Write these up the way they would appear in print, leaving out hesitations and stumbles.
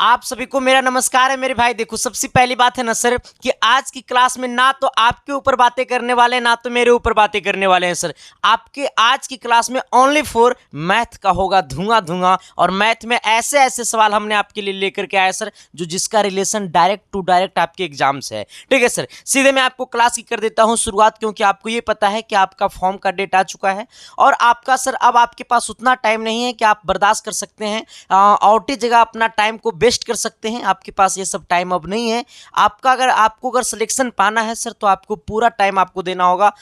आप सभी को मेरा नमस्कार है मेरे भाई। देखो, सबसे पहली बात है ना सर कि आज की क्लास में ना तो आपके ऊपर बातें करने वाले हैं ना तो मेरे ऊपर बातें करने वाले हैं सर। आपके आज की क्लास में ओनली फॉर मैथ का होगा धुआं धुआं, और मैथ में ऐसे ऐसे सवाल हमने आपके लिए लेकर के आए सर जो जिसका रिलेशन डायरेक्ट टू डायरेक्ट आपके एग्जाम से है। ठीक है सर, सीधे मैं आपको क्लास की कर देता हूँ शुरुआत, क्योंकि आपको ये पता है कि आपका फॉर्म का डेट आ चुका है और आपका सर अब आपके पास उतना टाइम नहीं है कि आप बर्दाश्त कर सकते हैं और जगह अपना टाइम को वेस्ट कर सकते हैं। आपके पास ये सब टाइम अब नहीं है। आपको अगर सिलेक्शन पाना है सर तो आपको पूरा टाइम आपको देना होगा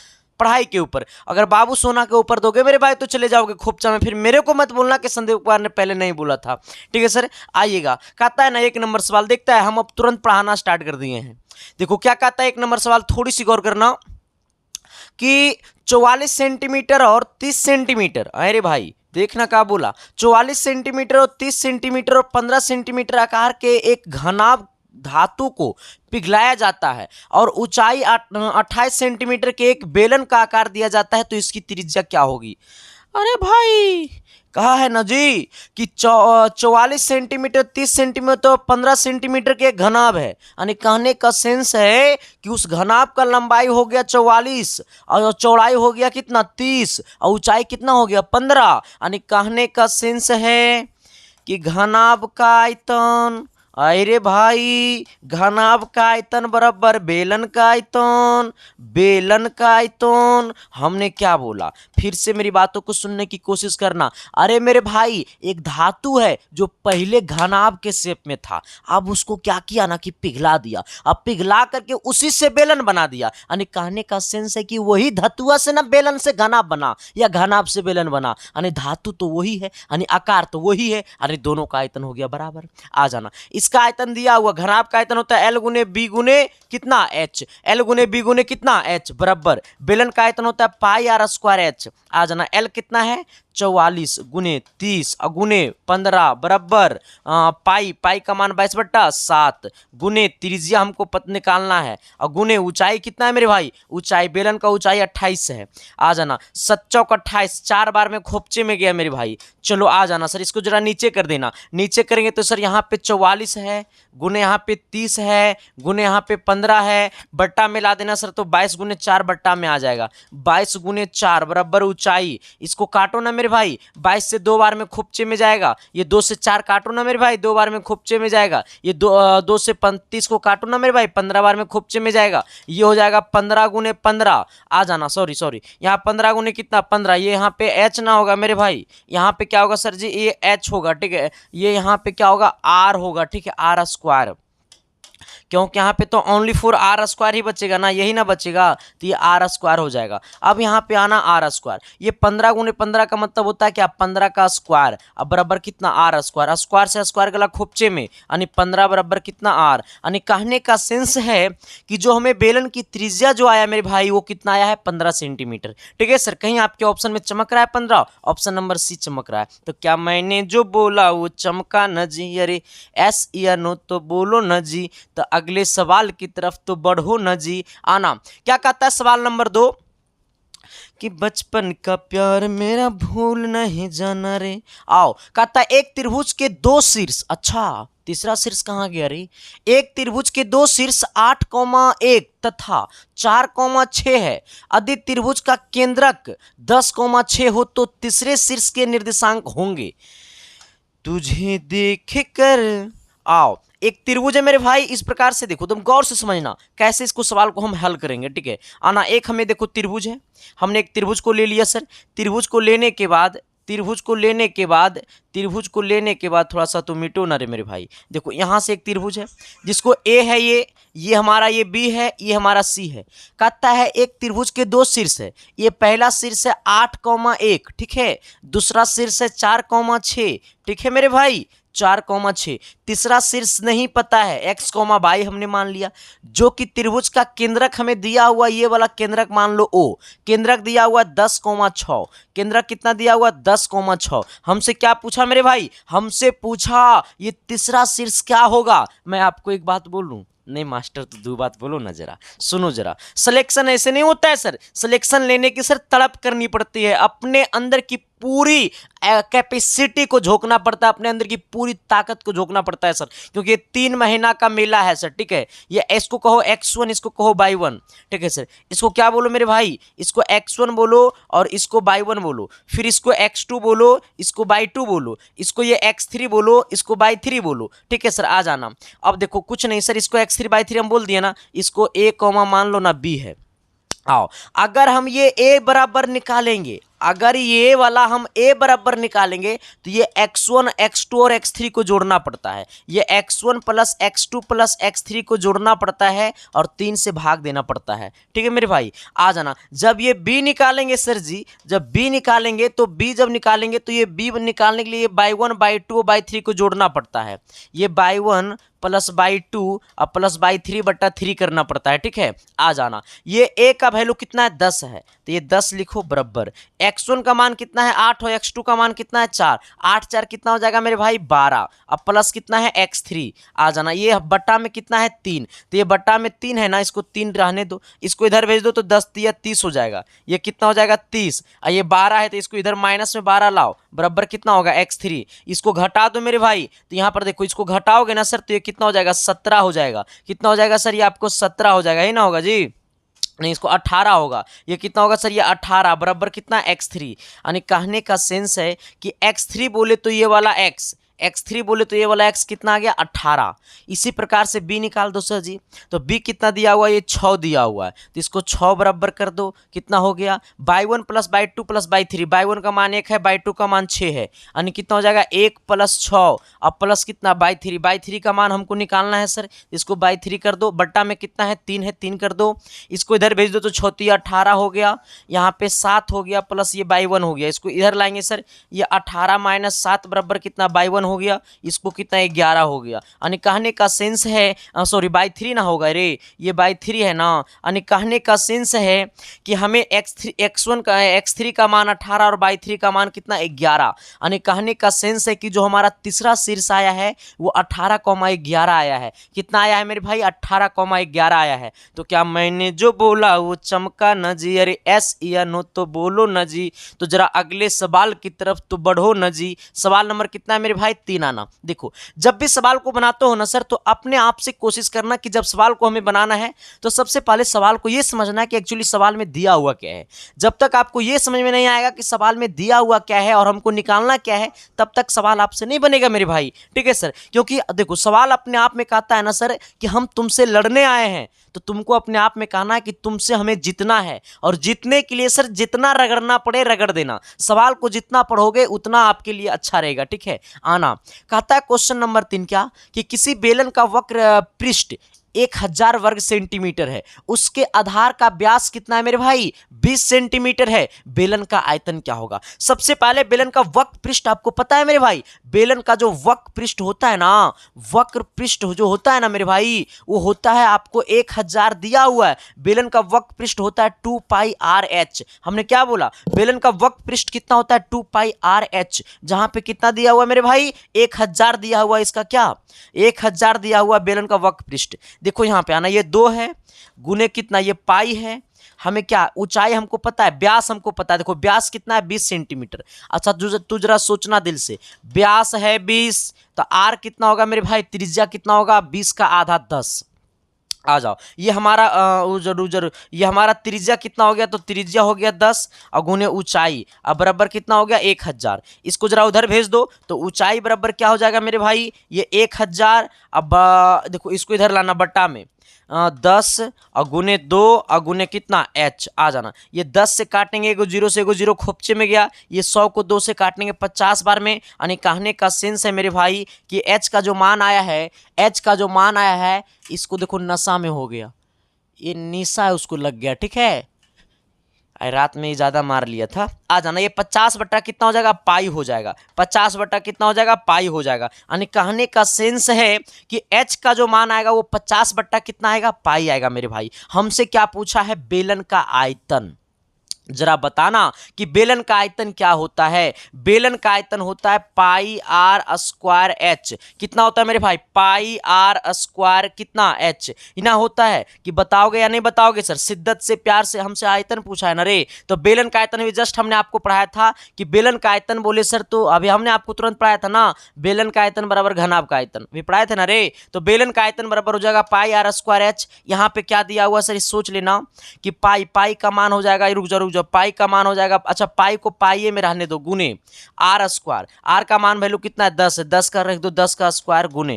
पढ़ाई के ऊपर। अगर बाबू सोना के ऊपर दोगे मेरे भाई तो चले जाओगे खोपचा में, फिर मेरे को मत बोलना कि संदीप कुमार ने पहले नहीं बोला था। ठीक है सर, आइएगा। कहता है ना एक नंबर सवाल देखता है, हम अब तुरंत पढ़ाना स्टार्ट कर दिए हैं। देखो क्या कहता है एक नंबर सवाल, थोड़ी सी गौर करना कि 44 सेंटीमीटर और 30 सेंटीमीटर, अरे भाई देखना क्या बोला, 44 सेंटीमीटर और 30 सेंटीमीटर और 15 सेंटीमीटर आकार के एक घनाभ धातु को पिघलाया जाता है और ऊंचाई 28 सेंटीमीटर के एक बेलन का आकार दिया जाता है, तो इसकी त्रिज्या क्या होगी। अरे भाई कहा है ना जी कि 44 सेंटीमीटर 30 सेंटीमीटर तो 15 सेंटीमीटर के एक घनाभ है, यानी कहने का सेंस है कि उस घनाभ का लंबाई हो गया 44 और चौड़ाई हो गया कितना 30 और ऊंचाई कितना हो गया 15, यानी कहने का सेंस है कि घनाभ का आयतन, अरे भाई घनाभ का आयतन बराबर बेलन का आयतन, बेलन का आयतन। हमने क्या बोला, फिर से मेरी बातों को सुनने की कोशिश करना। अरे मेरे भाई एक धातु है जो पहले घनाभ के शेप में था, अब उसको क्या किया ना कि पिघला दिया, अब पिघला करके उसी से बेलन बना दिया, यानी कहने का सेंस है कि वही धातुआ से ना बेलन से घनाभ बना या घनाभ से बेलन बना, यानी धातु तो वही है, यानी आकार तो वही है, यानी दोनों का आयतन हो गया बराबर। आ जाना, इसका आयतन दिया हुआ, घनाभ का आयतन होता है L गुने बी गुने कितना H, L गुने बी गुने कितना H बराबर बेलन का आयतन होता है पाई आर स्क्वायर H। आ जाना, L कितना है 44 गुने 30 गुने 15 बराबर पाई, पाई का मान 22/7 गुने त्रिज्या हमको पता निकालना है और गुने ऊंचाई कितना है मेरे भाई, ऊंचाई बेलन का ऊंचाई 28 है। आ जाना 7×4 = 28, 4 बार में खोपचे में गया मेरे भाई। चलो आ जाना सर, इसको जरा नीचे कर देना, नीचे करेंगे तो सर यहाँ पे 44 है गुने यहाँ पे 30 है गुने यहाँ पे 15 है, बट्टा मिला देना सर तो 22 गुने 4 बट्टा में आ जाएगा, 22 गुने 4 बराबर ऊंचाई। इसको काटो ना मेरे भाई, 22 से 2 बार में खोपचे में जाएगा, ये 2 से 4 काटो ना मेरे भाई 2 बार में खोपचे में जाएगा, ये 2 से 35 को काटो ना मेरे भाई 15 बार में खोपचे में जाएगा, ये हो जाएगा 15 गुने 15। आ जाना, सॉरी यहाँ 15 गुने कितना 15, ये यहाँ पे H ना होगा मेरे भाई, यहाँ पे क्या होगा सर जी ये H होगा। ठीक है, ये यहाँ पे क्या होगा R होगा। ठीक है, R स्क्वायर, क्योंकि यहाँ पे तो ओनली फॉर आर स्क्वायर ही बचेगा ना, यही ना बचेगा, तो ये आर स्क्वायर हो जाएगा। अब यहाँ पे आना आर स्क्वायर, ये 15 गुने 15 का मतलब होता है क्या 15 का स्क्वायर, अब बराबर कितना आर स्क्वायर, स्क्वायर से स्क्वायर गला खोपचे में, यानी 15 बराबर कितना आर, यानी कहने का सेंस है कि जो हमें बेलन की त्रिज्या जो आया मेरे भाई वो कितना आया है 15 सेंटीमीटर। ठीक है सर, कहीं आपके ऑप्शन में चमक रहा है 15, ऑप्शन नंबर सी चमक रहा है, तो क्या मैंने जो बोला वो चमका न जी, अरे एस या नो तो बोलो न जी, तो अगले सवाल की तरफ तो बढ़ो न जी। आना, क्या कहता है सवाल नंबर 2 कि बचपन का प्यार मेरा भूल नहीं जाना रे। आओ, कहता है एक त्रिभुज के 2 शीर्ष, अच्छा तीसरा शीर्ष कहाँ गया रे, एक त्रिभुज के 2 शीर्ष 8,1 तथा 4,6 है, यदि त्रिभुज का केंद्रक 10,6 हो तो तीसरे शीर्ष के निर्देशांक होंगे तुझे देख कर। आओ, एक त्रिभुज है मेरे भाई, इस प्रकार से देखो तुम गौर से समझना कैसे इसको सवाल को हम हल करेंगे। ठीक है, आना, एक हमें देखो त्रिभुज है, हमने एक त्रिभुज को ले लिया सर, त्रिभुज को लेने के बाद थोड़ा सा तो मिटो ना रे मेरे भाई। देखो यहाँ से एक त्रिभुज है जिसको ए है, ये हमारा, ये बी है, ये हमारा सी है। कहता है एक त्रिभुज के 2 शीर्ष है, ये पहला शीर्ष है 8,1, ठीक है, दूसरा शीर्ष है 4,6, ठीक है मेरे भाई 4,6, तीसरा शीर्ष नहीं पता है x, y हमने मान लिया, जो कि त्रिभुज का केंद्रक हमें दिया हुआ ये वाला केंद्रक मान लो O, केंद्रक दिया हुआ 10,6, केंद्रक कितना दिया हुआ 10,6। हमसे क्या पूछा मेरे भाई, हमसे पूछा ये तीसरा शीर्ष क्या होगा। मैं आपको एक बात बोलूं, नहीं मास्टर तो दो बात बोलो ना, जरा सुनो जरा। सिलेक्शन ऐसे नहीं होता है सर, सिलेक्शन लेने की सर तड़प करनी पड़ती है, अपने अंदर की पूरी कैपेसिटी को झोंकना पड़ता है, अपने अंदर की पूरी ताकत को झोंकना पड़ता है सर, क्योंकि ये 3 महीना का मेला है सर। ठीक है, ये इसको कहो x1, इसको कहो y1। ठीक है सर, इसको क्या बोलो मेरे भाई, इसको x1 बोलो और इसको y1 बोलो, फिर इसको x2 बोलो, इसको y2 बोलो, इसको ये x3 बोलो, इसको y3 बोलो। ठीक है सर, आ जाना। अब देखो कुछ नहीं सर, इसको x3 y3 हम बोल दिए ना, इसको a कॉमा मान लो ना b है। आओ, अगर हम ये a बराबर निकालेंगे, अगर ये वाला हम a बराबर निकालेंगे तो ये x1 x2 और x3 को जोड़ना पड़ता है, ये x1 plus x2 plus x3 को जोड़ना पड़ता है और 3 से भाग देना पड़ता है। ठीक है मेरे भाई, आ जाना। जब ये b निकालेंगे सर जी, जब b निकालेंगे तो b जब निकालेंगे तो ये b निकालने के लिए y1 y2 y3 को जोड़ना पड़ता है, ये y1 प्लस y2 और प्लस y3 बट्टा 3 करना पड़ता है। ठीक है, आ जाना। ये a का वैल्यू कितना है, 10 है, तो ये 10 लिखो बराबर x1 का मान कितना है 8 और x2 का मान कितना है 4, 8 4 कितना हो जाएगा मेरे भाई 12, अब प्लस कितना है x3, आ जाना। ये बट्टा में कितना है 3, तो ये बट्टा में 3 है ना, इसको 3 रहने दो, इसको इधर भेज दो तो 10 या 30 हो जाएगा, ये कितना हो जाएगा 30, और ये 12 है तो इसको इधर माइनस में 12 लाओ, बराबर कितना होगा x3, इसको घटा दो मेरे भाई, तो यहाँ पर देखो इसको घटाओगे ना सर तो ये कितना हो जाएगा 17 हो जाएगा। कितना हो जाएगा सर, ये आपको 17 हो जाएगा, ही ना होगा जी, नहीं इसको 18 होगा। ये कितना होगा सर, ये 18 बराबर कितना x3, यानी कहने का सेंस है कि x3 बोले तो ये वाला x3 बोले तो ये वाला x कितना आ गया 18। इसी प्रकार से b निकाल दो सर जी, तो b कितना दिया हुआ है, ये 6 दिया हुआ है, तो इसको 6 बराबर कर दो, कितना हो गया y1 plus y2 plus y3, y1 का मान 1 है, y2 का मान 6 है, यानी कितना हो जाएगा 1 प्लस 6, अब प्लस कितना y3 का मान हमको निकालना है सर, इसको y3 कर दो, बट्टा में कितना है 3 है, 3 कर दो, इसको इधर भेज दो तो 6 18 हो गया, यहाँ पे 7 हो गया, प्लस ये y1 हो गया, इसको इधर लाएंगे सर, ये 18 माइनस 7 बराबर कितना y1 हो गया, इसको कितना 11 हो गया, यानी कहने का सेंस है, सॉरी y3 ना होगा रे, ये y3 है ना, यानी कहने का सेंस है कि हमें x3 का मान 18 और y3 का मान कितना 11, यानी कहने का सेंस है कि जो हमारा तीसरा शीर्ष आया है वो 18,11 आया है। कितना आया है मेरे भाई 18,11 आया है। तो क्या मैंने जो बोला वो चमका न जी, अरे एस या नो तो बोलो न जी, तो जरा अगले सवाल की तरफ तो बढ़ो न जी। सवाल नंबर कितना है मेरे भाई 3 आना। देखो जब भी सवाल को बनाते हो ना सर तो अपने आप से कोशिश करना कि जब सवाल को हमें बनाना है तो सबसे पहले सवाल को ये समझना है कि एक्चुअली सवाल में दिया हुआ क्या है। जब तक आपको ये समझ में नहीं आएगा कि सवाल में दिया हुआ क्या है और हमको निकालना क्या है तब तक सवाल आपसे नहीं बनेगा मेरे भाई, ठीक है सर। क्योंकि देखो सवाल अपने आप में कहता है ना सर कि हम तुमसे लड़ने आए हैं, तो तुमको अपने आप में कहना है कि तुमसे हमें जीतना है, और जीतने के लिए सर जितना रगड़ना पड़े रगड़ देना। सवाल को जितना पढ़ोगे उतना आपके लिए अच्छा रहेगा, ठीक है। आना कहता है क्वेश्चन नंबर 3 क्या कि किसी बेलन का वक्र पृष्ठ 1000 वर्ग सेंटीमीटर है, उसके आधार का व्यास कितना है मेरे भाई 20 सेंटीमीटर है, बेलन का आयतन क्या होगा। सबसे पहले बेलन का वक्र पृष्ठ आपको पता है मेरे भाई, बेलन का जो वक्र पृष्ठ होता है ना, वक्र पृष्ठ जो होता है ना मेरे भाई वो होता है आपको 1000 दिया हुआ है। बेलन का वक्र पृष्ठ होता है 2 पाई आर एच। हमने क्या बोला, बेलन का वक्र पृष्ठ कितना होता है 2 पाई आर एच, जहां पे कितना दिया हुआ मेरे भाई 1000 दिया हुआ, इसका क्या 1000 दिया हुआ बेलन का वक्र पृष्ठ। देखो यहाँ पे आना, ये 2 है गुने कितना ये पाई है, हमें क्या ऊंचाई हमको पता है, व्यास हमको पता है। देखो व्यास कितना है 20 सेंटीमीटर। अच्छा तू जरा सोचना दिल से, व्यास है 20 तो आर कितना होगा मेरे भाई, त्रिज्या कितना होगा 20 का आधा 10। आ जाओ ये हमारा जरूर ये हमारा त्रिज्या कितना हो गया, तो त्रिज्या हो गया 10 और गुने ऊंचाई अब बराबर कितना हो गया 1000। इसको जरा उधर भेज दो तो ऊंचाई बराबर क्या हो जाएगा मेरे भाई ये 1000। अब देखो इसको इधर लाना बट्टा में 10 और गुने 2 और गुने कितना h आ जाना। ये 10 से काटेंगे एगो 0 से एगो 0 खोपचे में गया, ये 100 को 2 से काटेंगे 50 बार में। यानी कहने का सेंस है मेरे भाई कि h का जो मान आया है, h का जो मान आया है इसको देखो नशा में हो गया, ये निशा है उसको लग गया, ठीक है। रात में ही ज़्यादा मार लिया था। आ जाना ये 50 बट्टा कितना हो जाएगा पाई हो जाएगा, 50 बट्टा कितना हो जाएगा पाई हो जाएगा। यानी कहने का सेंस है कि h का जो मान आएगा वो 50 बट्टा कितना आएगा पाई आएगा मेरे भाई। हमसे क्या पूछा है बेलन का आयतन, जरा बताना कि बेलन का आयतन क्या होता है। बेलन का आयतन होता है पाई आर स्क्वायर एच। कितना होता है मेरे भाई? पाई आर स्क्वायर कितना एच इना होता है। कि बताओगे या नहीं बताओगे सर? शिद्दत से प्यार से हमसे आयतन पूछा है ना रे। तो बेलन का आयतन भी जस्ट हमने आपको पढ़ाया था कि बेलन का आयतन बोले सर, तो अभी हमने आपको तुरंत पढ़ाया था ना, बेलन का आयतन बराबर घनाभ का आयतन भी पढ़ाए थे ना रे। तो बेलन का आयतन बराबर हो जाएगा पाई आर स्क्वायर एच। यहाँ पे क्या दिया हुआ सर, सोच लेना कि पाई का मान हो जाएगा, रुक जाओ पाई का मान हो जाएगा, अच्छा पाई को पाई में रहने दो, गुने आर स्क्वायर। आर का मान वैल्यू कितना है? 10 है, 10 का रख दो, 10 का स्क्वायर गुने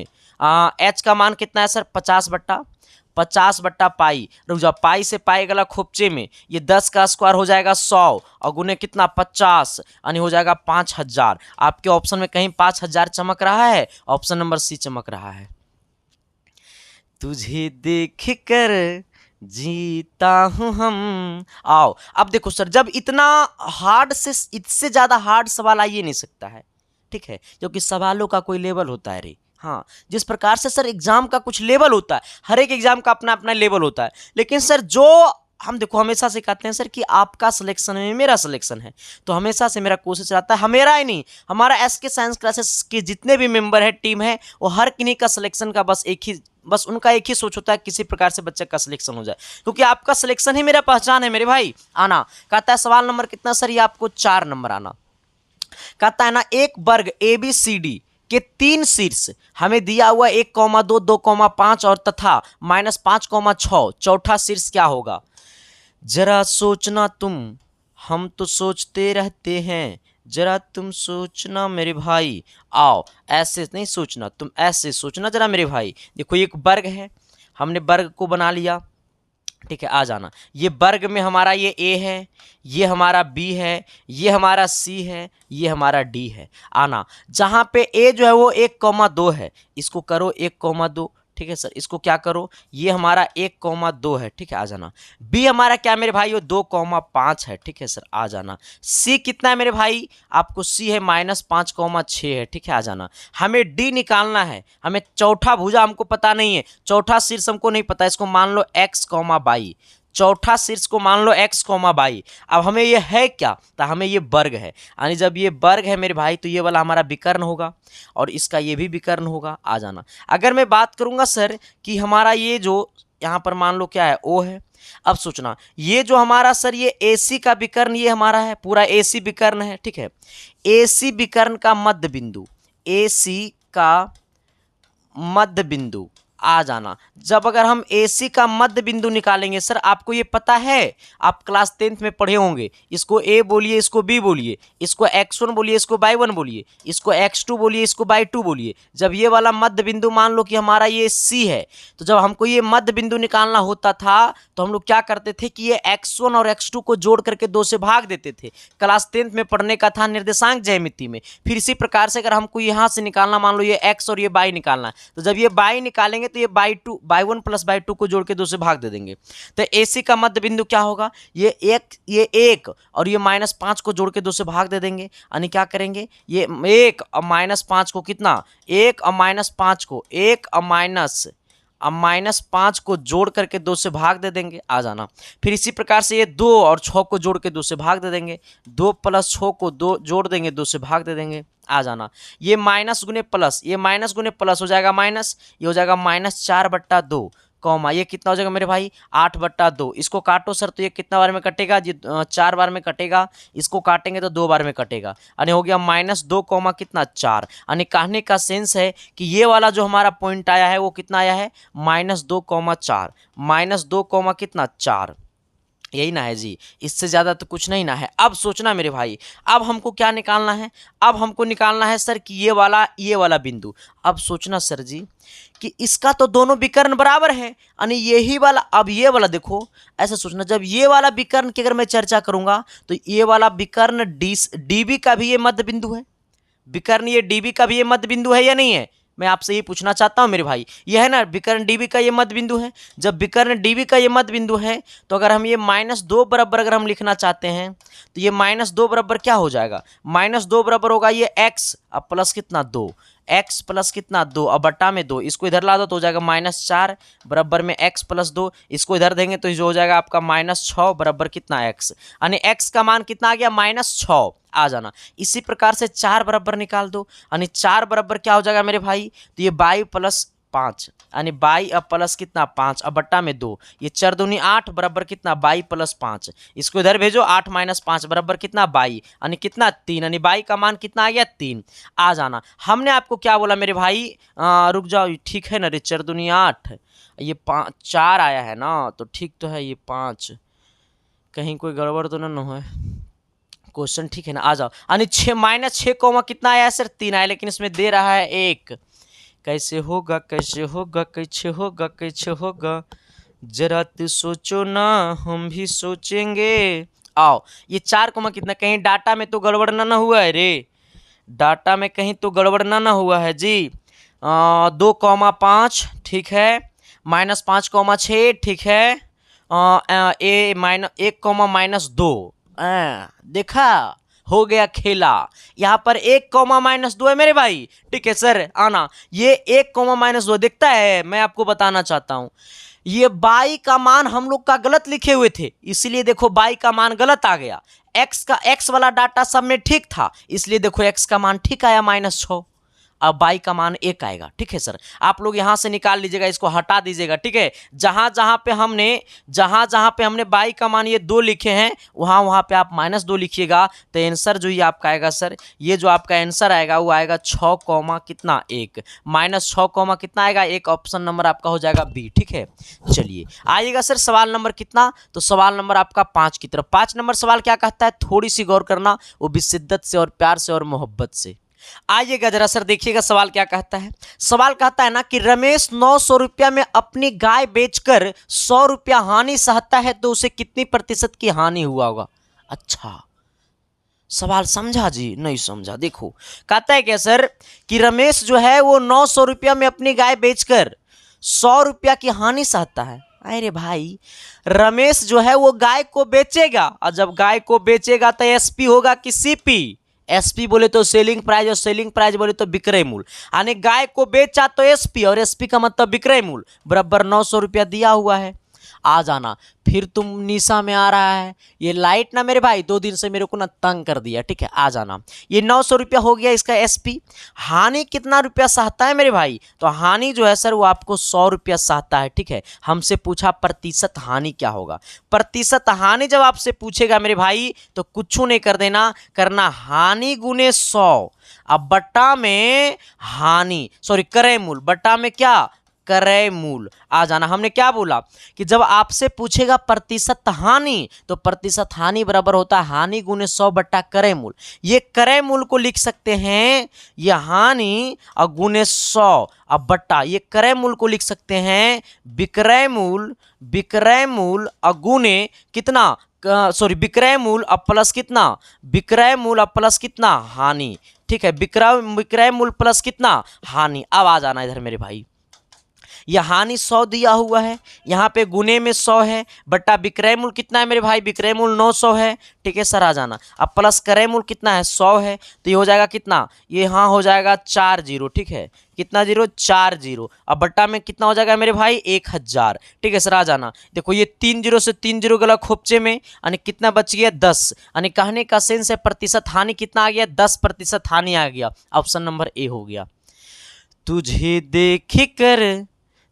एच का मान कितना है सर? 50/50 पाई। रुक जाओ, पाई से पाई गला खोपचे में, ये 10 का स्क्वायर हो जाएगा 100 और गुने कितना? 50 यानी हो जाएगा 5000। आपके ऑप्शन में कहीं 5000 चमक रहा है? ऑप्शन नंबर सी चमक रहा है। तुझे देख कर जीता हूं हम। आओ अब देखो सर, जब इतना हार्ड से, इससे ज्यादा हार्ड सवाल आ ही नहीं सकता है, ठीक है, क्योंकि सवालों का कोई लेवल होता है रे। हाँ, जिस प्रकार से सर एग्जाम का कुछ लेवल होता है, हर एक एग्जाम का अपना अपना लेवल होता है, लेकिन सर जो हम देखो हमेशा से कहते हैं सर कि आपका सिलेक्शन में मेरा सिलेक्शन है, तो हमेशा से मेरा कोशिश रहता है, मेरा ही नहीं, हमारा एसके साइंस क्लासेस के जितने भी मेंबर है, टीम है, वो हर किन्हीं का सिलेक्शन का बस उनका एक ही सोच होता है, किसी प्रकार से बच्चे का सिलेक्शन हो जाए, क्योंकि आपका सिलेक्शन ही मेरा पहचान है मेरे भाई। आना कहता है सवाल नंबर कितना सर? ये आपको 4 नंबर आना कहता है ना। एक वर्ग ABCD के 3 शीर्ष हमें दिया हुआ 1,2, 2,5 और तथा -5,6, चौथा शीर्ष क्या होगा? जरा सोचना तुम, हम तो सोचते रहते हैं, जरा तुम सोचना मेरे भाई। आओ ऐसे नहीं सोचना, तुम ऐसे सोचना जरा मेरे भाई। देखो एक वर्ग है, हमने वर्ग को बना लिया, ठीक है, आ जाना। ये वर्ग में हमारा ये A है, ये हमारा B है, ये हमारा C है, ये हमारा D है। आना, जहाँ पे A जो है वो 1,2 है, इसको करो 1,2, ठीक है सर। इसको क्या करो, ये हमारा 1,2 है, ठीक है, आ जाना। B हमारा क्या मेरे भाई? वो 2,5 है, ठीक है सर, आ जाना। C कितना है मेरे भाई? आपको C है -5,6 है, ठीक है, आ जाना। हमें D निकालना है, हमें चौथा भुजा हमको पता नहीं है, चौथा शीर्ष हमको नहीं पता, इसको मान लो x, y, चौथा शीर्ष को मान लो x, y। अब हमें ये है क्या? तो हमें ये वर्ग है, यानी जब ये वर्ग है मेरे भाई तो ये वाला हमारा विकर्ण होगा और इसका ये भी विकर्ण होगा, आ जाना। अगर मैं बात करूंगा सर कि हमारा ये जो यहाँ पर मान लो क्या है, O है। अब सोचना, ये जो हमारा सर ये AC का विकर्ण ये हमारा है, पूरा AC विकर्ण है, ठीक है। AC विकर्ण का मध्य बिंदु, AC का मध्य बिंदु, आ जाना। जब अगर हम AC का मध्य बिंदु निकालेंगे सर, आपको ये पता है, आप क्लास 10th में पढ़े होंगे, इसको A बोलिए, इसको B बोलिए, इसको x1 बोलिए, इसको y1 बोलिए, इसको x2 बोलिए, इसको y2 बोलिए। जब ये वाला मध्य बिंदु मान लो कि हमारा ये C है, तो जब हमको ये मध्य बिंदु निकालना होता था तो हम लोग क्या करते थे कि ये x1 और x2 को जोड़ करके 2 से भाग देते थे। क्लास 10th में पढ़ने का था निर्देशांक ज्यामिति में। फिर इसी प्रकार से अगर हमको यहाँ से निकालना, मान लो ये x और ये y निकालना है, तो जब ये y निकालेंगे तो ये y1 + y2 को जोड़ के 2 से भाग दे देंगे। तो AC का मध्य बिंदु क्या होगा? ये 1 और ये -5 को जोड़ के 2 से भाग दे देंगे, यानी क्या करेंगे, ये 1 और -5 को कितना, 1 और -5 को, 1 और -5 को जोड़ करके 2 से भाग दे देंगे, आ जाना। फिर इसी प्रकार से ये 2 और 6 को जोड़ के 2 से भाग दे देंगे, 2 + 6 को 2 जोड़ देंगे, 2 से भाग दे देंगे, आ जाना। ये माइनस गुने प्लस, ये माइनस गुने प्लस हो जाएगा माइनस, ये हो जाएगा -4/2 कॉमा, ये कितना हो जाएगा मेरे भाई 8/2। इसको काटो सर, तो ये कितना बार में कटेगा? ये 4 बार में कटेगा, इसको काटेंगे तो 2 बार में कटेगा, यानी हो गया -2 कॉमा कितना 4। यानी कहने का सेंस है कि ये वाला जो हमारा पॉइंट आया है वो कितना आया है -2 कॉमा 4, -2 कॉमा कितना 4, यही ना है जी, इससे ज़्यादा तो कुछ नहीं ना है। अब सोचना मेरे भाई, अब हमको क्या निकालना है? अब हमको निकालना है सर कि ये वाला बिंदु। अब सोचना सर जी कि इसका तो दोनों विकर्ण बराबर है, यानी यही वाला, अब ये वाला देखो, ऐसा सोचना, जब ये वाला विकर्ण की अगर मैं चर्चा करूंगा तो ये वाला विकर्ण DB का भी ये मध्य बिंदु है, विकर्ण ये DB का भी ये मध्य बिंदु है या नहीं है? मैं आपसे ये पूछना चाहता हूं मेरे भाई, ये है ना विकर्ण DB का ये मध्य बिंदु है। जब विकर्ण DB का ये मध्य बिंदु है तो अगर हम ये -2 बराबर अगर हम लिखना चाहते हैं तो ये -2 बराबर क्या हो जाएगा? -2 बराबर होगा ये x अब प्लस कितना 2, x प्लस कितना 2 और बट्टा में 2, इसको इधर ला दो तो हो जाएगा -4 बराबर में x प्लस 2, इसको इधर देंगे तो जो हो जाएगा आपका -6 बराबर कितना x, यानी x का मान कितना आ गया -6 आ जाना। इसी प्रकार से 4 बराबर निकाल दो, यानी 4 बराबर क्या हो जाएगा मेरे भाई, तो ये 22 प्लस 5 यानी 22 अब प्लस कितना 5 अब बट्टा में 2, ये 4 दूनी 8 बराबर कितना 22 प्लस 5, इसको इधर भेजो 8 माइनस 5 बराबर कितना 22 यानी कितना 3, यानी 22 का मान कितना आ गया 3 आ जाना। हमने आपको क्या बोला मेरे भाई, रुक जाओ ठीक है ना रे, 4 दूनी 8 ये 4 आया है ना, तो ठीक तो है ये 5, कहीं कोई गड़बड़ तो ना है क्वेश्चन, ठीक है ना, आ जाओ। यानी 6 -6 कोमा कितना आया सर 3 आया, लेकिन इसमें दे रहा है 1, कैसे होगा कैसे होगा कैसे होगा कैसे होगा, जरा तू सोचो ना हम भी सोचेंगे। आओ ये 4 कोमा कितना, कहीं डाटा में तो गड़बड़ ना हुआ है रे, डाटा में कहीं तो गड़बड़ ना हुआ है जी। 2,5 ठीक है, -5,6 ठीक है, -1,-2 देखा हो गया खेला। यहाँ पर 1,-2 है मेरे भाई, ठीक है सर आना, ये 1,-2 दिखता है, मैं आपको बताना चाहता हूँ ये 22 का मान हम लोग का गलत लिखे हुए थे, इसलिए देखो 22 का मान गलत आ गया, x वाला डाटा सब में ठीक था, इसलिए देखो x का मान ठीक आया -6, अब 22 का मान 1 आएगा, ठीक है सर। आप लोग यहां से निकाल लीजिएगा, इसको हटा दीजिएगा, ठीक है। जहां जहां पे हमने 22 का मान ये 2 लिखे हैं, वहां पे आप -2 लिखिएगा, तो आंसर जो ये आपका आएगा सर, ये जो आपका आंसर आएगा वो आएगा 6, कितना 1 -6, कितना आएगा 1, ऑप्शन नंबर आपका हो जाएगा बी, ठीक है। चलिए आइएगा सर सवाल नंबर कितना, तो सवाल नंबर आपका 5 की तरफ। 5 नंबर सवाल क्या कहता है, थोड़ी सी गौर करना, वो भी शिद्दत से और प्यार से और मोहब्बत से। आइएगा जरा सर देखिएगा सवाल क्या कहता है। सवाल कहता है ना कि रमेश 900 रुपया में अपनी गाय बेचकर 100 रुपया हानि सहता है, तो उसे कितनी प्रतिशत की हानि हुआ होगा। अच्छा सवाल समझा जी, नहीं समझा। देखो कहता है क्या सर कि रमेश जो है वो 900 रुपया में अपनी गाय बेचकर 100 रुपया की हानि सहता है। अरे भाई रमेश जो है वो गाय को बेचेगा, और जब गाय को बेचेगा तो एसपी होगा कि सीपी। एसपी बोले तो सेलिंग प्राइस, और सेलिंग प्राइस बोले तो विक्रय मूल्य, यानी गाय को बेचा तो एसपी, और एसपी का मतलब विक्रय मूल्य बराबर 900 रुपया दिया हुआ है। आ जाना, फिर तुम निशा में आ रहा है, ये लाइट ना मेरे भाई 2 दिन से मेरे को ना तंग कर दिया, ठीक है। आ जाना, ये 900 रुपया हो गया इसका एसपी। हानि कितना रुपया सहता है मेरे भाई, तो हानि जो है सर वो आपको 100 रुपया सहता है, ठीक है। हमसे पूछा प्रतिशत हानि क्या होगा, प्रतिशत हानि जब आपसे पूछेगा मेरे भाई तो कुछ नहीं कर देना, करना हानि गुने 100, अब बट्टा में हानि सॉरी क्रय मूल्य, बट्टा में क्या क्रय मूल्य। आ जाना, हमने क्या बोला कि जब आपसे पूछेगा प्रतिशत हानि, तो प्रतिशत हानि बराबर होता है हानि गुने 100 बट्टा क्रय मूल्य। ये क्रय मूल्य को लिख सकते हैं, ये हानि और गुने 100, अब बट्टा ये क्रय मूल्य को लिख सकते हैं विक्रय मूल्य, विक्रय मूल्य और गुने कितना सॉरी विक्रय मूल्य अब प्लस कितना, विक्रय मूल्य अब प्लस कितना हानि, ठीक है। विक्रय मूल्य प्लस कितना हानि। अब आ जाना इधर मेरे भाई, यह हानि 100 दिया हुआ है, यहाँ पे गुने में 100 है, बट्टा विक्रय मूल्य कितना है मेरे भाई, विक्रय मूल्य 900 है, ठीक है सर। आ जाना, अब प्लस क्रय मूल्य कितना है 100 है, तो ये हो जाएगा कितना, ये हाँ हो जाएगा 4 जीरो, ठीक है। कितना जीरो 4 जीरो, अब बट्टा में कितना हो जाएगा मेरे भाई 1000, ठीक है सर। आ जाना, देखो ये 3 जीरो से 3 जीरो गला खोपचे में, यानी कितना बच गया 10, यानी कहने का सेंस है प्रतिशत हानि कितना आ गया 10% हानि आ गया, ऑप्शन नंबर ए हो गया। तुझे देख कर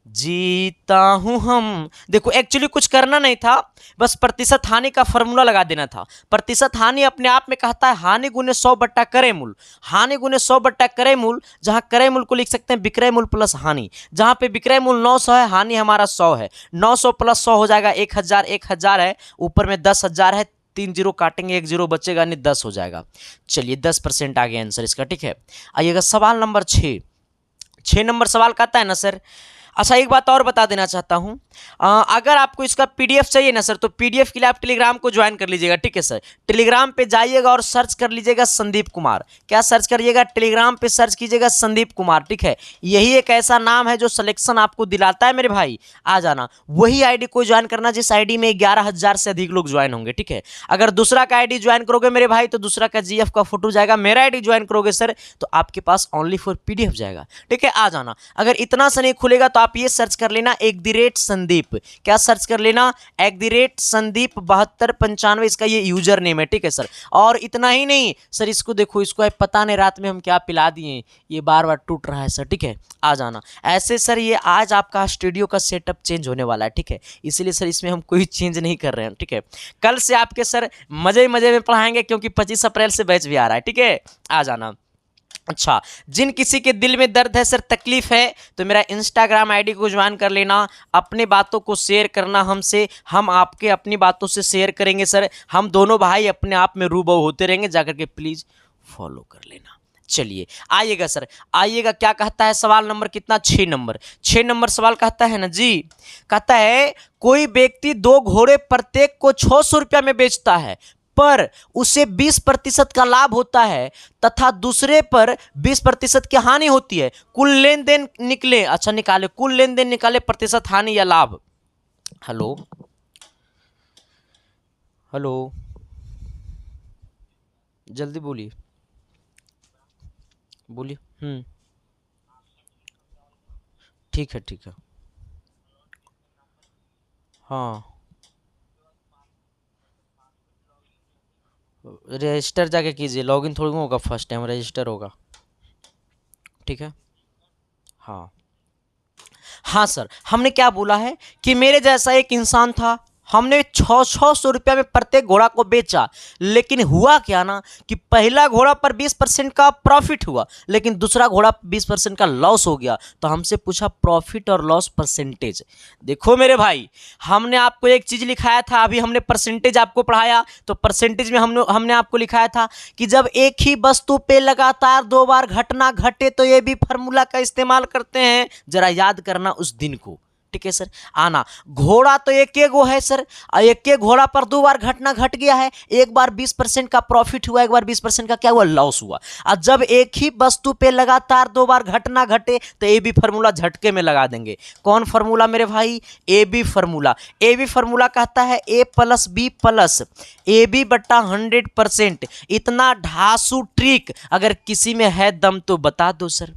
जीता हूं हम, देखो एक्चुअली कुछ करना नहीं था, बस प्रतिशत हानि का फॉर्मूला लगा देना था। प्रतिशत हानि अपने आप में कहता है हानि गुने 100 बट्टा क्रय मूल्य, हानि गुने 100 बट्टा क्रय मूल्य, जहां क्रय मूल्य को लिख सकते हैं विक्रय मूल्य प्लस हानि, जहां पे विक्रय मूल्य 900 है, हानि हमारा 100 है, 900 प्लस 100 हो जाएगा 1000, 1000 है ऊपर में 10,000 है, 3 जीरो काटेंगे 1 जीरो बचेगा, नहीं 10 हो जाएगा। चलिए 10% आ गया आंसर इसका, ठीक है। आइएगा सवाल नंबर 6 नंबर सवाल कहता है ना सर, अच्छा एक बात और बता देना चाहता हूँ, अगर आपको इसका पीडीएफ चाहिए ना सर, तो पीडीएफ के लिए आप टेलीग्राम को ज्वाइन कर लीजिएगा, ठीक है सर। टेलीग्राम पे जाइएगा और सर्च कर लीजिएगा संदीप कुमार। क्या सर्च करिएगा? टेलीग्राम पे सर्च कीजिएगा संदीप कुमार, ठीक है। यही एक ऐसा नाम है जो सिलेक्शन आपको दिलाता है मेरे भाई। आ जाना, वही आईडी को ज्वाइन करना जिस आईडी में 11,000 से अधिक लोग ज्वाइन होंगे, ठीक है। अगर दूसरा का आईडी ज्वाइन करोगे मेरे भाई तो दूसरा का जीएफ का फोटो जाएगा, मेरा आईडी ज्वाइन करोगे सर तो आपके पास ओनली फॉर पीडीएफ जाएगा, ठीक है। आ जाना, अगर इतना सा नहीं खुलेगा तो आप ये सर्च कर लेना @संदीप। क्या सर्च कर लेना? @संदीप 7295, इसका ये यूजर नेम है, ठीक है सर। और इतना ही नहीं सर, इसको देखो, इसको पता नहीं रात में हम क्या पिला दिए, ये बार बार टूट रहा है सर, ठीक है। आ जाना, ऐसे सर ये आज आपका स्टूडियो का सेटअप चेंज होने वाला है, ठीक है। इसीलिए सर इसमें हम कोई चेंज नहीं कर रहे हैं, ठीक है। कल से आपके सर मजे ही मजे में पढ़ाएंगे क्योंकि 25 अप्रैल से बैच भी आ रहा है, ठीक है। आ जाना। अच्छा, जिन किसी के दिल में दर्द है सर, तकलीफ है, तो मेरा इंस्टाग्राम आईडी को ज्वाइन कर लेना। अपने बातों को शेयर करना हमसे, हम आपके अपनी बातों से शेयर करेंगे सर। हम दोनों भाई अपने आप में रूबरू होते रहेंगे, जाकर के प्लीज फॉलो कर लेना। चलिए आइएगा सर, आइएगा। क्या कहता है सवाल नंबर कितना? 6 नंबर। 6 नंबर सवाल कहता है ना जी, कहता है कोई व्यक्ति 2 घोड़े प्रत्येक को 600 रुपया में बेचता है, पर उसे 20% का लाभ होता है तथा दूसरे पर 20% की हानि होती है। कुल लेन देन निकले, अच्छा निकाले, कुल लेन देन निकाले, प्रतिशत हानि या लाभ। हेलो हेलो, जल्दी बोलिए बोलिए। ठीक है ठीक है। हाँ, रजिस्टर जाके कीजिए, लॉगिन थोड़ी ना होगा, फर्स्ट टाइम रजिस्टर होगा, ठीक है। हाँ हाँ सर, हमने क्या बोला है कि मेरे जैसा एक इंसान था, हमने 600 रुपया में प्रत्येक घोड़ा को बेचा, लेकिन हुआ क्या ना कि पहला घोड़ा पर 20% का प्रॉफिट हुआ, लेकिन दूसरा घोड़ा 20% का लॉस हो गया। तो हमसे पूछा प्रॉफिट और लॉस परसेंटेज। देखो मेरे भाई, हमने आपको एक चीज लिखाया था, अभी हमने परसेंटेज आपको पढ़ाया, तो परसेंटेज में हमने आपको लिखाया था कि जब एक ही वस्तु पे लगातार 2 बार घटना घटे तो ये भी फार्मूला का इस्तेमाल करते हैं। जरा याद करना उस दिन को, ठीक है सर। आना, घोड़ा तो एक गो है सर, एक घोड़ा पर 2 बार घटना घट गया है। एक बार 20% का प्रॉफिट हुआ, एक बार 20% का क्या हुआ? लॉस हुआ। और जब एक ही वस्तु पे लगातार 2 बार घटना घटे तो ए बी फार्मूला झटके में लगा देंगे। कौन फार्मूला मेरे भाई? A B formula. A B formula कहता है A plus B plus A B बट्टा 100%। इतना ढासू ट्रिक अगर किसी में है दम तो बता दो सर।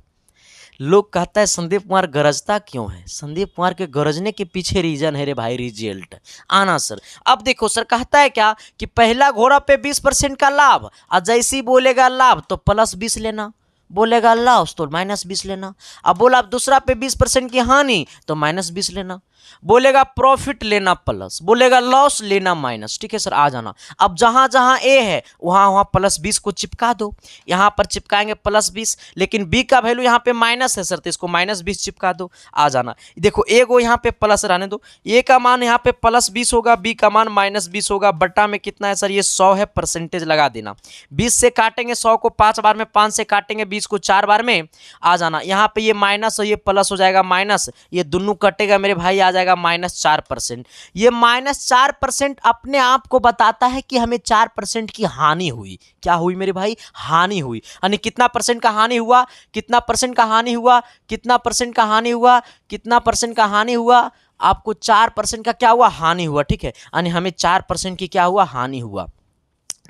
लोग कहता है संदीप कुमार गरजता क्यों है? संदीप कुमार के गरजने के पीछे रीजन है रे भाई, रिजल्ट। आना सर, अब देखो सर, कहता है क्या कि पहला घोड़ा पे 20% का लाभ, और जैसे ही बोलेगा लाभ तो प्लस 20 लेना, बोलेगा लॉस तो माइनस 20 लेना। अब बोला दूसरा पे 20% की हानि तो माइनस 20 लेना। बोलेगा प्रॉफिट लेना प्लस, बोलेगा लॉस लेना माइनस, ठीक है सर। आ जाना, अब जहां जहां ए है वहां प्लस 20 को चिपका दो। यहां पर चिपकाएंगे प्लस 20, लेकिन बी का वैल्यू यहां पे माइनस है सर, तो इसको माइनस 20 चिपका दो। आ जाना, देखो ए को यहां पे प्लस रहने दो, ए का मान यहां पे प्लस 20 होगा, बी का मान माइनस 20 होगा। बट्टा में कितना है सर? ये 100 है, परसेंटेज लगा देना। 20 से काटेंगे 100 को 5 बार में, 5 से काटेंगे 20 को 4 बार में। आ जाना, यहाँ पे ये माइनस और ये प्लस हो जाएगा माइनस, ये दोनों कटेगा मेरे भाई, आ जाएगा -4%। ये -4% अपने आप को बताता है कि हमें 4% की हानि हुई। क्या हुई मेरे भाई? हानि हुई। यानी कितना परसेंट का हानि हुआ? कितना परसेंट का हानि हुआ? कितना परसेंट का हानि हुआ? कितना परसेंट का हानि हुआ? आपको 4% का क्या हुआ? हानि हुआ, ठीक है। यानी हमें 4% की क्या हुआ? हानि हुआ।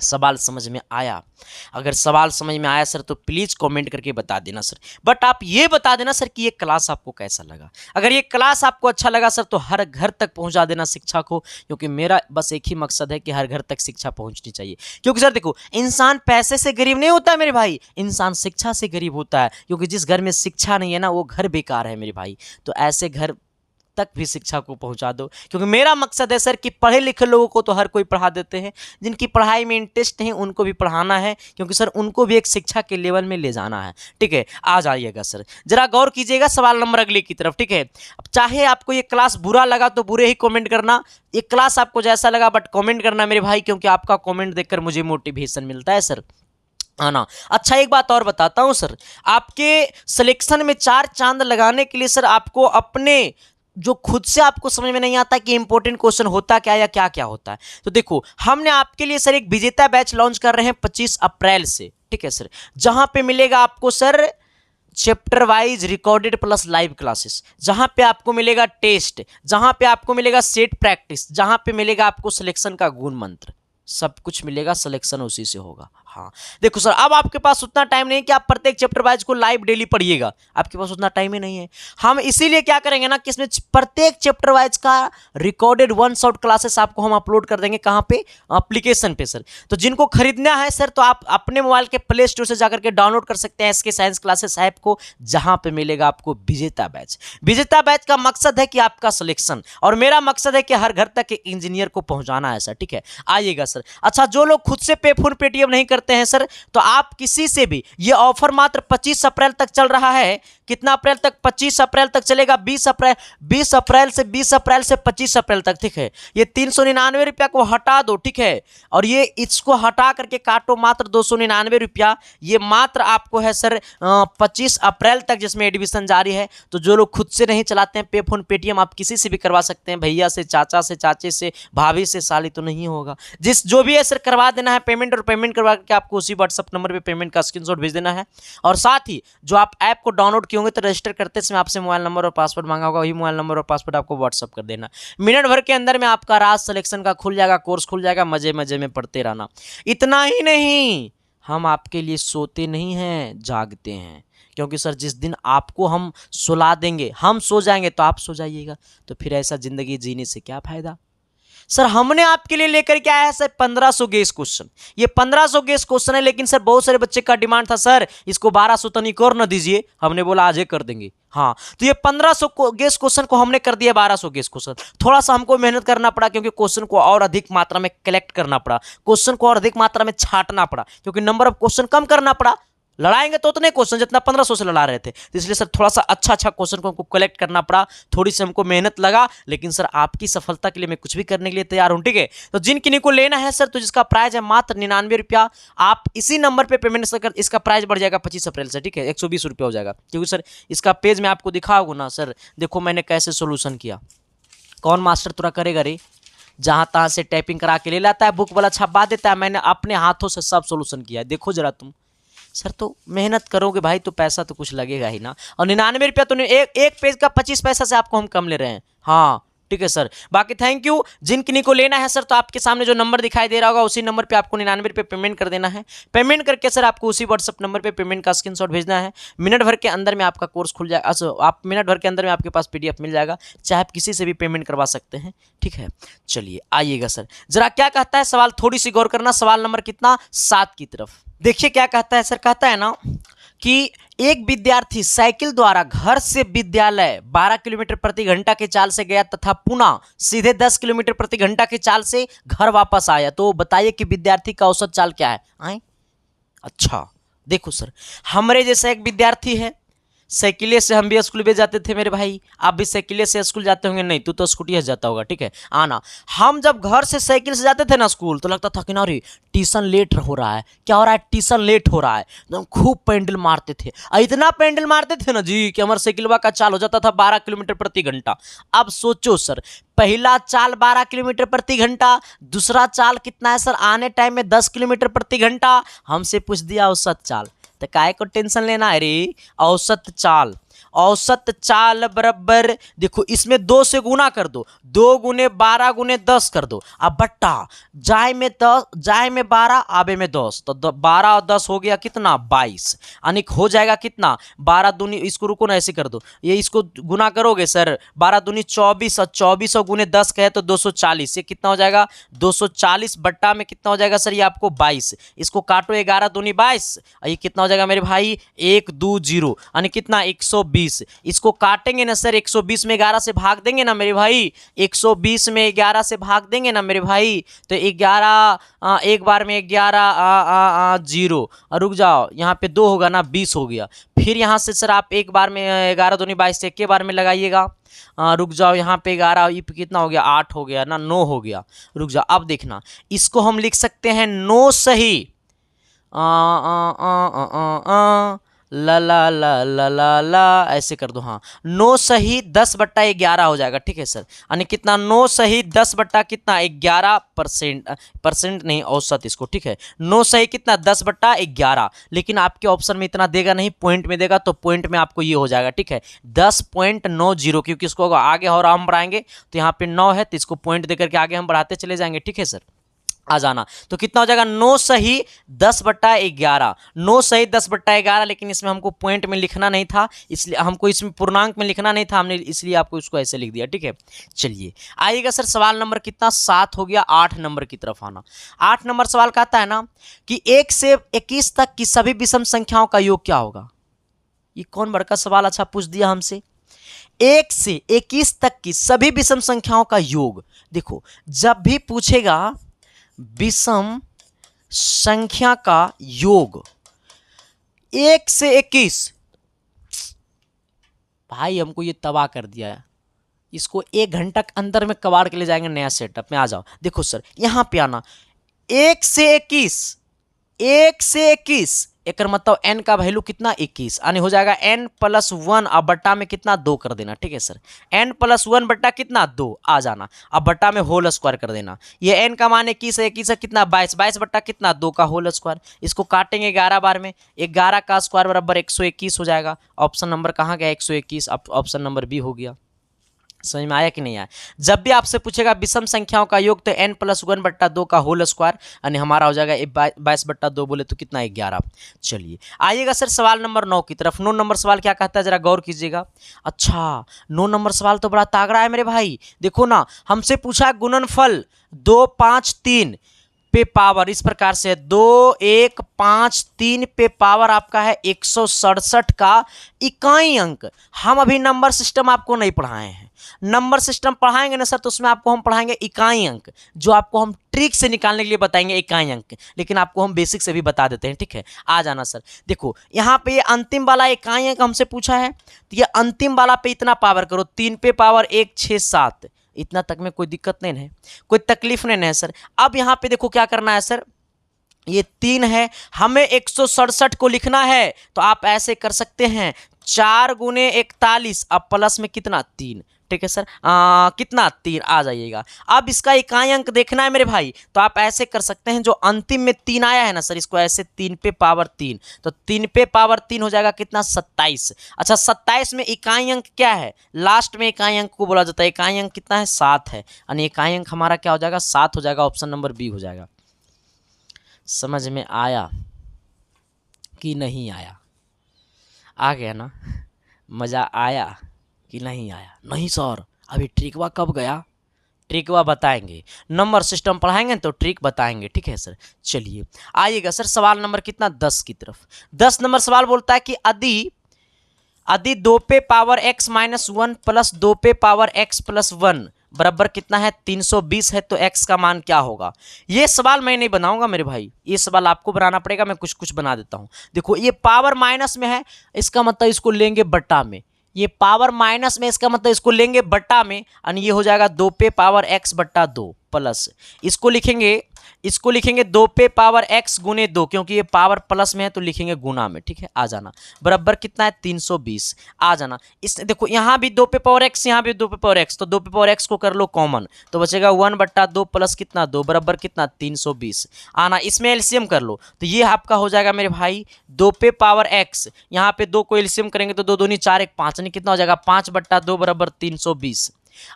सवाल समझ में आया? अगर सवाल समझ में आया सर तो प्लीज़ कमेंट करके बता देना सर। बट आप ये बता देना सर कि ये क्लास आपको कैसा लगा। अगर ये क्लास आपको अच्छा लगा सर तो हर घर तक पहुंचा देना शिक्षा को, क्योंकि मेरा बस एक ही मकसद है कि हर घर तक शिक्षा पहुंचनी चाहिए। क्योंकि सर देखो, इंसान पैसे से गरीब नहीं होता है मेरे भाई, इंसान शिक्षा से गरीब होता है। क्योंकि जिस घर में शिक्षा नहीं है ना, वो घर बेकार है मेरे भाई। तो ऐसे घर तक भी शिक्षा को पहुंचा दो, क्योंकि मेरा मकसद है सर कि पढ़े लिखे लोगों को तो हर कोई पढ़ा देते हैं, जिनकी पढ़ाई में इंटरेस्ट नहीं उनको भी पढ़ाना है, क्योंकि सर उनको भी एक शिक्षा के लेवल में ले जाना है, ठीक है। आ जाइएगा सर, जरा गौर कीजिएगा सवाल नंबर अगले की तरफ, ठीक है। अब चाहे आपको ये क्लास बुरा लगा तो बुरे ही कमेंट करना, ये क्लास आपको जैसा लगा बट कमेंट करना मेरे भाई, क्योंकि आपका कमेंट देखकर मुझे मोटिवेशन मिलता है सर। आना। अच्छा एक बात और बताता हूँ सर, आपके सिलेक्शन में 4 चांद लगाने के लिए सर आपको अपने जो खुद से आपको समझ में नहीं आता कि इंपॉर्टेंट क्वेश्चन होता क्या या क्या क्या होता है, तो देखो हमने आपके लिए सर एक विजेता बैच लॉन्च कर रहे हैं 25 अप्रैल से, ठीक है सर, जहां पे मिलेगा आपको sir chapter wise recorded plus live classes, जहां पे आपको मिलेगा टेस्ट, जहां पे आपको मिलेगा सेट प्रैक्टिस, जहां पे मिलेगा आपको सिलेक्शन का गुण मंत्र, सब कुछ मिलेगा, सिलेक्शन उसी से होगा। हाँ देखो सर, अब आपके पास उतना टाइम नहीं है कि आप प्रत्येक चैप्टर वाइज को लाइव डेली पढ़िएगा, आपके पास उतना टाइम ही नहीं है। हम इसीलिए क्या करेंगे ना कि इसमें प्रत्येक चैप्टर वाइज का रिकॉर्डेड 1 शॉट क्लासेस आपको हम अपलोड कर देंगे, कहाँ पे, एप्लीकेशन पे सर। तो जिनको खरीदना है सर तो आप अपने मोबाइल के प्ले स्टोर से जाकर के डाउनलोड कर सकते हैं एसके साइंस क्लासेस ऐप को, जहां पे मिलेगा आपको विजेता बैच। विजेता बैच का मकसद है कि आपका सिलेक्शन, और मेरा मकसद है कि हर घर तक एक इंजीनियर को पहुंचाना है सर, ठीक है, आइएगा सर। अच्छा जो लोग खुद से पे फोन पेटीएम नहीं करते हैं सर, तो आप किसी से भी, ये ऑफर मात्र 25 अप्रैल तक चल रहा है। कितना अप्रैल तक? 25 अप्रैल तक चलेगा। 20 अप्रैल से 25 अप्रैल तक, ठीक है। ये 399 रुपया को हटा दो, ठीक है, और ये इसको हटा करके काटो मात्र 299 रुपया। ये मात्र आपको है सर 25 अप्रैल तक, जिसमें एडमिशन जारी है। तो जो लोग खुद से नहीं चलाते हैं पे फोन पेटीएम, आप किसी से भी करवा सकते हैं, भैया से, चाचा से, चाचे से, भाभी से, साली तो नहीं होगा, जो भी है सर करवा देना है पेमेंट, और पेमेंट करवा के आपको उसी व्हाट्सअप नंबर पे पेमेंट का स्क्रीनशॉट भेज देना है। और साथ ही जो आप ऐप को डाउनलोड किए होंगे तो रजिस्टर करते समय आपसे मोबाइल नंबर और पासवर्ड मांगा होगा, वही मोबाइल नंबर और पासवर्ड आपको व्हाट्सअप कर देना। मिनट भर के अंदर में आपका राज सिलेक्शन का खुल जाएगा, कोर्स खुल जाएगा, मजे मजे में पढ़ते रहना। इतना ही नहीं, हम आपके लिए सोते नहीं हैं, जागते हैं, क्योंकि सर जिस दिन आपको हम सुला देंगे, हम सो जाएंगे तो आप सो जाइएगा, तो फिर ऐसा जिंदगी जीने से क्या फायदा। सर हमने आपके लिए लेकर के आया है सर 1500 गेस क्वेश्चन। ये 1500 गेस क्वेश्चन है, लेकिन सर बहुत सारे बच्चे का डिमांड था सर इसको 1200 तनिक और न दीजिए, हमने बोला आज ही कर देंगे। हाँ तो ये 1500 गेस क्वेश्चन को हमने कर दिया 1200 गेस क्वेश्चन। थोड़ा सा हमको मेहनत करना पड़ा, क्योंकि क्वेश्चन को और अधिक मात्रा में कलेक्ट करना पड़ा, क्वेश्चन को और अधिक मात्रा में छांटना पड़ा, क्योंकि नंबर ऑफ क्वेश्चन कम करना पड़ा। लड़ाएंगे तो उतने क्वेश्चन जितना 1500 से लड़ा रहे थे, तो इसलिए सर थोड़ा सा अच्छा क्वेश्चन को हमको कलेक्ट करना पड़ा, थोड़ी सी हमको मेहनत लगा, लेकिन सर आपकी सफलता के लिए मैं कुछ भी करने के लिए तैयार हूं, ठीक है। तो जिन किन्हीं को लेना है सर, तो जिसका प्राइस है मात्र 99 रुपया, आप इसी नंबर पे पेमेंट कर, इसका प्राइस बढ़ जाएगा 25 अप्रैल से, ठीक है, 120 रुपया हो जाएगा। क्योंकि सर इसका पेज में आपको दिखाओगे ना सर, देखो मैंने कैसे सोल्यूशन किया। कौन मास्टर तुरा करेगा रे, जहां तहां से टाइपिंग करा के ले लाता है, बुक वाला छपवा देता है, मैंने अपने हाथों से सब सोल्यूशन किया है, देखो जरा तुम। सर तो मेहनत करोगे भाई तो पैसा तो कुछ लगेगा ही ना, और 99 रुपया तो एक पेज का 25 पैसा से आपको हम कम ले रहे हैं। हाँ ठीक है सर, बाकी थैंक यू। जिन किन्हीं को लेना है सर, तो आपके सामने जो नंबर दिखाई दे रहा होगा उसी नंबर पे आपको 99 रुपये पेमेंट कर देना है। पेमेंट करके सर आपको उसी व्हाट्सअप नंबर पे पेमेंट का स्क्रीनशॉट भेजना है। मिनट भर के अंदर में आपका कोर्स खुल जाएगा, आप मिनट भर के अंदर में आपके पास PDF मिल जाएगा, चाहे आप किसी से भी पेमेंट करवा सकते हैं, ठीक है। चलिए आइएगा सर, जरा क्या कहता है सवाल, थोड़ी सी गौर करना। सवाल नंबर कितना, 7 की तरफ देखिए क्या कहता है सर। कहता है ना कि एक विद्यार्थी साइकिल द्वारा घर से विद्यालय 12 किलोमीटर प्रति घंटा के चाल से गया तथा पुनः सीधे 10 किलोमीटर प्रति घंटा के चाल से घर वापस आया, तो बताइए कि विद्यार्थी का औसत चाल क्या है। आए अच्छा देखो सर, हमारे जैसा एक विद्यार्थी है, साइकिले से हम भी स्कूल में जाते थे मेरे भाई, आप भी साइकिले से स्कूल जाते होंगे, नहीं तू तो स्कूटी से जाता होगा, ठीक है। आना, हम जब घर से साइकिल से जाते थे ना स्कूल, तो लगता था कि ना रे ट्यूशन लेट हो रहा है, क्या हो रहा है, ट्यूशन लेट हो रहा है, तो खूब पेंडल मारते थे, इतना पेंडल मारते थे ना जी कि हमारे साइकिलवा का चाल हो जाता था 12 किलोमीटर प्रति घंटा। अब सोचो सर, पहला चाल 12 किलोमीटर प्रति घंटा, दूसरा चाल कितना है सर, आने टाइम में 10 किलोमीटर प्रति घंटा। हमसे पूछ दिया औसत चाल, तो काहे को टेंशन लेना है रे। औसत चाल, औसत चाल बराबर, देखो इसमें 2 से गुना कर दो, 2 गुने 12 गुने 10 कर दो, अब बट्टा जाए में 10, जाए में 12, आबे में 10, तो 12 और 10 हो गया कितना, 22, यानी हो जाएगा कितना, 12 दूनी, इसको रुको ना ऐसे कर दो, ये इसको गुना करोगे सर, 12 दूनी 24, और 24 और गुने 10 कहे तो 240, ये कितना हो जाएगा 240 बट्टा में कितना हो जाएगा सर, ये आपको 22, इसको काटो 11 दूनी 22, ये कितना हो जाएगा मेरे भाई 120, यानी कितना 120। इसको काटेंगे ना सर, 120 में 11 से भाग देंगे ना मेरे भाई, 120 में 11 से भाग देंगे ना मेरे भाई, तो 11 एक बार में 11 0, रुक जाओ यहाँ पे 2 होगा ना, 20 हो गया। फिर यहाँ से सर आप एक बार में 11 दूनी 22 से एक बार में लगाइएगा, रुक जाओ यहाँ पे 11, ये कितना हो गया 8 हो गया ना, 9 हो गया, रुक जाओ। अब देखना, इसको हम लिख सकते हैं 9 सही ला ला ला ला ला ला, ऐसे कर दो। हाँ, 9 सही 10/11 हो जाएगा। ठीक है सर, यानी कितना 9 सही 10 कितना 11%, परसेंट नहीं औसत इसको। ठीक है, 9 सही कितना 10/11, लेकिन आपके ऑप्शन में इतना देगा नहीं, पॉइंट में देगा, तो पॉइंट में आपको ये हो जाएगा। ठीक है, 10.90, क्योंकि इसको आगे और हम बढ़ाएंगे तो यहाँ पे 9 है, तो इसको पॉइंट देकर के आगे हम बढ़ाते चले जाएंगे। ठीक है सर, आ जाना। तो कितना हो जाएगा 9 सही 10/11, 9 सही 10/11, लेकिन इसमें हमको पॉइंट में लिखना नहीं था, इसलिए हमको इसमें पूर्णांक में लिखना नहीं था, हमने इसलिए आपको इसको ऐसे लिख दिया। ठीक है, चलिए आइएगा सर, सवाल नंबर कितना 7 हो गया, 8 नंबर की तरफ आना। 8 नंबर सवाल कहता है ना कि 1 से 21 तक की सभी विषम संख्याओं का योग क्या होगा। ये कौन बड़का सवाल अच्छा पूछ दिया हमसे। 1 से 21 तक की सभी विषम संख्याओं का योग। देखो, जब भी पूछेगा विषम संख्या का योग 1 से 21, भाई हमको ये तबाह कर दिया है, इसको 1 घंटा के अंदर में कबाड़ के ले जाएंगे नया सेटअप में। आ जाओ, देखो सर यहां पे आना, 1 से 21, 1 से 21, एक मतलब n का वैल्यू कितना 21, यानी हो जाएगा n+1, अब बट्टा में कितना 2 कर देना। ठीक है सर, n+1 बट्टा कितना 2, आ जाना, अब बट्टा में होल स्क्वायर कर देना। ये n का मान 21 है, 21 है कितना 22, 22 बट्टा कितना 2 का होल स्क्वायर, इसको काटेंगे 11 बार में, 11 का स्क्वायर बराबर 121 हो जाएगा। ऑप्शन नंबर कहाँ गया 121, अब ऑप्शन नंबर बी हो गया। समझ में आया कि नहीं आया। जब भी आपसे पूछेगा विषम संख्याओं का योग तो n+1/2 का होल स्क्वायर, यानी हमारा हो जाएगा 22/2, बोले तो कितना 11। चलिए आइएगा सर सवाल नंबर 9 की तरफ। 9 नंबर सवाल क्या कहता है जरा गौर कीजिएगा। अच्छा, 9 नंबर सवाल तो बड़ा तागड़ा है मेरे भाई। देखो ना, हमसे पूछा गुणनफल 2, 5, 3 पे पावर इस प्रकार से 2, 1, 5, 3 पे पावर आपका है 167 का इकाई अंक। हम अभी नंबर सिस्टम आपको नहीं पढ़ाए हैं, नंबर सिस्टम पढ़ाएंगे ना सर, तो उसमें आपको हम पढ़ाएंगे इकाई अंक, जो आपको हम ट्रिक से निकालने के लिए बताएंगे इकाई अंक, लेकिन आपको हम बेसिक से भी बता देते हैं। ठीक है, आ जाना सर। देखो यहाँ पे ये अंतिम वाला इकाई अंक हमसे पूछा है, तो ये अंतिम वाला पे इतना पावर करो, 3 पे पावर 1, 6, 7, इतना तक में कोई दिक्कत नहीं है, कोई तकलीफ नहीं है सर। अब यहाँ पे देखो क्या करना है सर, ये 3 है, हमें 167 को लिखना है, तो आप ऐसे कर सकते हैं 4 गुने 41, अब प्लस में कितना 3। ठीक है सर, कितना 3 आ जाइएगा। अब इसका इकाई अंक देखना है मेरे भाई, तो आप ऐसे कर सकते हैं, जो अंतिम में 3 आया है ना सर, इसको ऐसे 3 पे पावर 3, तो 3 पे पावर 3 हो जाएगा कितना 27। अच्छा, 27 में इकाई अंक क्या है, लास्ट में इकाई अंक को बोला जाता है, इकाई अंक कितना है 7 है, यानी इकाई अंक हमारा क्या हो जाएगा 7 हो जाएगा। ऑप्शन नंबर बी हो जाएगा। समझ में आया कि नहीं आया? आ गया ना, मज़ा आया कि नहीं आया? नहीं सर, अभी ट्रिकवा कब गया, ट्रिकवा बताएंगे, नंबर सिस्टम पढ़ाएंगे तो ट्रिक बताएंगे। ठीक है सर, चलिए आइएगा सर सवाल नंबर कितना 10 की तरफ। 10 नंबर सवाल बोलता है कि यदि 2 पे पावर x - 1 प्लस 2 पे पावर x + 1 बराबर कितना है 320 है, तो x का मान क्या होगा। ये सवाल मैं नहीं बनाऊंगा मेरे भाई, ये सवाल आपको बनाना पड़ेगा, मैं कुछ कुछ बना देता हूं। देखो ये पावर माइनस में है, इसका मतलब इसको लेंगे बट्टा में, ये पावर माइनस में, इसका मतलब इसको लेंगे बट्टा में, यानी ये हो जाएगा 2 पे पावर x/2 प्लस इसको लिखेंगे 2 पे पावर x गुने 2, क्योंकि ये पावर प्लस में है तो लिखेंगे गुना में। ठीक है, आ जाना, बराबर कितना है 320, आ जाना। इस देखो यहाँ भी 2 पे पावर x, यहाँ भी 2 पे पावर x, तो 2 पे पावर x को कर लो कॉमन, तो बचेगा 1/2 प्लस कितना 2 बराबर कितना 320। आना, इसमें एलसीएम कर लो, तो ये आपका हो जाएगा मेरे भाई 2 पे पावर x, यहाँ पे 2 को एलसीएम करेंगे तो 2 दूनी 4 1 5, यानी कितना हो जाएगा 5/2 बराबर 320,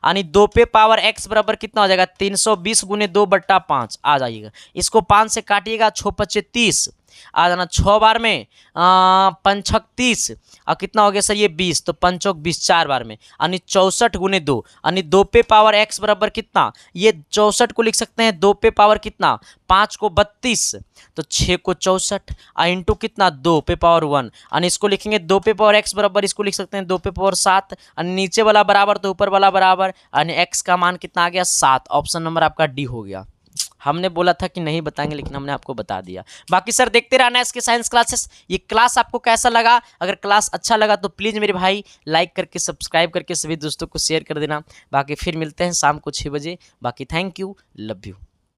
यानी 2 पे पावर x बराबर कितना हो जाएगा 320 गुने 2/5। आ जाइएगा, इसको 5 से काटिएगा, 6 × 30, आ जाना 6 बार में 5 × 30, और कितना हो गया सर ये 20, तो 5 × 20 4 बार में, यानी 64 गुने 2, यानी 2 पे पावर x बराबर कितना, ये 64 को लिख सकते हैं 2 पे पावर कितना 5 को 32, तो 6 को 64 इंटू कितना 2 पे पावर 1, यानी इसको लिखेंगे 2 पे पावर x बराबर, इसको लिख सकते हैं 2 पे पावर 7, यानी नीचे वाला बराबर तो ऊपर वाला बराबर, यानी x का मान कितना आ गया 7। ऑप्शन नंबर आपका डी हो गया। हमने बोला था कि नहीं बताएंगे, लेकिन हमने आपको बता दिया। बाकी सर देखते रहना इसके साइंस क्लासेस। ये क्लास आपको कैसा लगा, अगर क्लास अच्छा लगा तो प्लीज़ मेरे भाई लाइक करके सब्सक्राइब करके सभी दोस्तों को शेयर कर देना। बाकी फिर मिलते हैं शाम को 6 बजे। बाकी थैंक यू, लव यू।